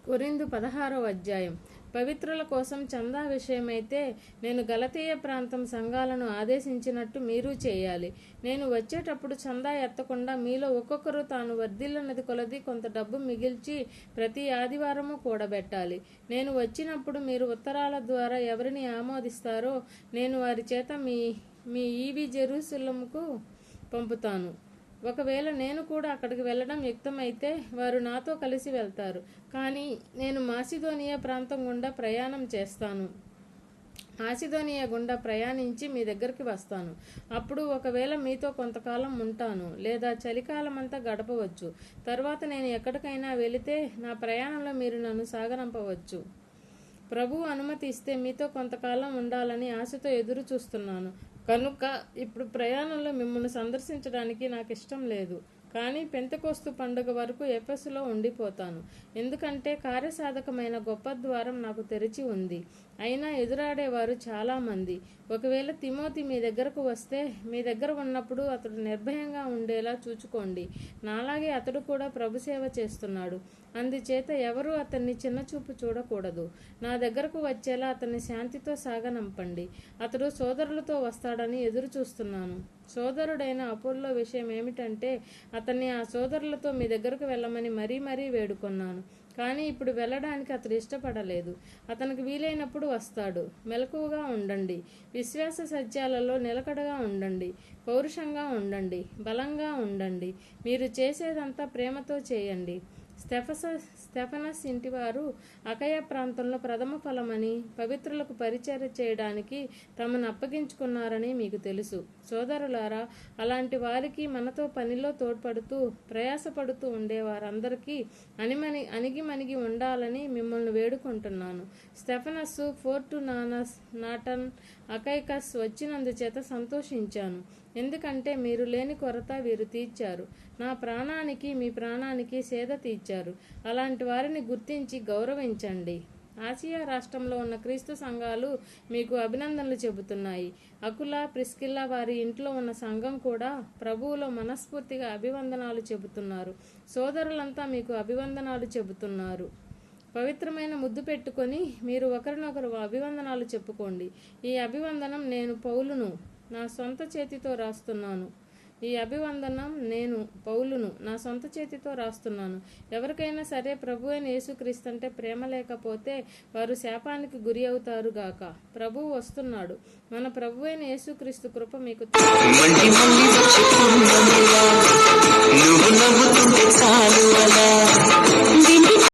కొరింథు 16వ అధ్యాయం. పవిత్రుల కోసం చందా విషయమైతే నేను గలతీయ ప్రాంతం సంఘాలను ఆదేశించినట్టు మీరు చేయాలి. నేను వచ్చేటప్పుడు చందా ఎత్తకుండా మీలో ఒక్కొక్కరు తాను వర్ధిల్లున్నది కొలది కొంత డబ్బు మిగిల్చి ప్రతి ఆదివారము కూడబెట్టాలి. నేను వచ్చినప్పుడు మీరు ఉత్తరాల ద్వారా ఎవరిని ఆమోదిస్తారో నేను వారి చేత మీ ఈవి జెరూసలేముకు పంపుతాను. ఒకవేళ నేను కూడా అక్కడికి వెళ్ళడం యుక్తమైతే వారు నాతో కలిసి వెళ్తారు. కానీ నేను మాసిదోనియా ప్రాంతం గుండా ప్రయాణం చేస్తాను. మాసిదోనియా గుండా ప్రయాణించి మీ దగ్గరికి వస్తాను. అప్పుడు ఒకవేళ మీతో కొంతకాలం ఉంటాను, లేదా చలికాలమంతా గడపవచ్చు. తర్వాత నేను ఎక్కడికైనా వెళితే నా ప్రయాణంలో మీరు నన్ను సాగనంపవచ్చు. ప్రభువు అనుమతి ఇస్తే మీతో కొంతకాలం ఉండాలని ఆశతో ఎదురు చూస్తున్నాను. కనుక ఇప్పుడు ప్రయాణంలో మిమ్మల్ని సందర్శించడానికి నాకు ఇష్టం లేదు. కానీ పెంతెకోస్తు పండుగ వరకు ఎఫెసులో ఉండిపోతాను. ఎందుకంటే కార్యసాధకమైన గొప్ప ద్వారం నాకు తెరిచి ఉంది. అయినా ఎదురాడేవారు చాలామంది. ఒకవేళ తిమోతి మీ దగ్గరకు వస్తే మీ దగ్గర ఉన్నప్పుడు అతడు నిర్భయంగా ఉండేలా చూచుకోండి. నాలాగే అతడు కూడా ప్రభుసేవ చేస్తున్నాడు. అందుచేత ఎవరూ అతన్ని చిన్నచూపు చూడకూడదు. నా దగ్గరకు వచ్చేలా అతన్ని శాంతితో సాగనంపండి. అతడు సోదరులతో వస్తాడని ఎదురు చూస్తున్నాను. సోదరుడైన అపోల్లో విషయం ఏమిటంటే అతన్ని ఆ సోదరులతో మీ దగ్గరకు వెళ్ళమని మరీ వేడుకొన్నాను. కానీ ఇప్పుడు వెళ్ళడానికి అతడు ఇష్టపడలేదు. అతనికి వీలైనప్పుడు వస్తాడు. మెలకువగా ఉండండి. విశ్వాస సత్యాలలో నిలకడగా ఉండండి. పౌరుషంగా ఉండండి. బలంగా ఉండండి. మీరు చేసేదంతా ప్రేమతో చేయండి. స్టెఫనస్ ఇంటివారు అకయ ప్రాంతంలో ప్రథమ ఫలమని పవిత్రులకు పరిచర్య చేయడానికి తమను అప్పగించుకున్నారని మీకు తెలుసు. సోదరులారా, అలాంటి వారికి మనతో పనిలో తోడ్పడుతూ ప్రయాసపడుతూ ఉండేవారందరికీ అణిగిమణిగి ఉండాలని మిమ్మల్ని వేడుకుంటున్నాను. స్టెఫనస్, ఫోర్టునానస్, నాటన్, అకైకస్ వచ్చినందుచేత సంతోషించాను. ఎందుకంటే మీరు లేని కొరత వీరు తీర్చారు. నా ప్రాణానికి మీ ప్రాణానికి సేద తీర్చారు. అలాంటి వారిని గుర్తించి గౌరవించండి. ఆసియా రాష్ట్రంలో ఉన్న క్రీస్తు సంఘాలు మీకు అభినందనలు చెబుతున్నాయి. అకుల, ప్రిస్కిల్లా వారి ఇంట్లో ఉన్న సంఘం కూడా ప్రభువులో మనస్ఫూర్తిగా అభివందనాలు చెబుతున్నారు. సోదరులంతా మీకు అభివందనాలు చెబుతున్నారు. పవిత్రమైన ముద్దు పెట్టుకొని మీరు ఒకరినొకరు అభివందనాలు చెప్పుకోండి. ఈ అభివందనం నేను పౌలును నా సొంత చేతితో రాస్తున్నాను. నా సొంత చేతితో రాస్తున్నాను. ఎవరికైనా సరే ప్రభు అయిన యేసుక్రీస్తు అంటే ప్రేమ లేకపోతే వారు శాపానికి గురి అవుతారు గాక. ప్రభువు వస్తున్నాడు. మన ప్రభు అయిన యేసుక్రీస్తు కృప మీకు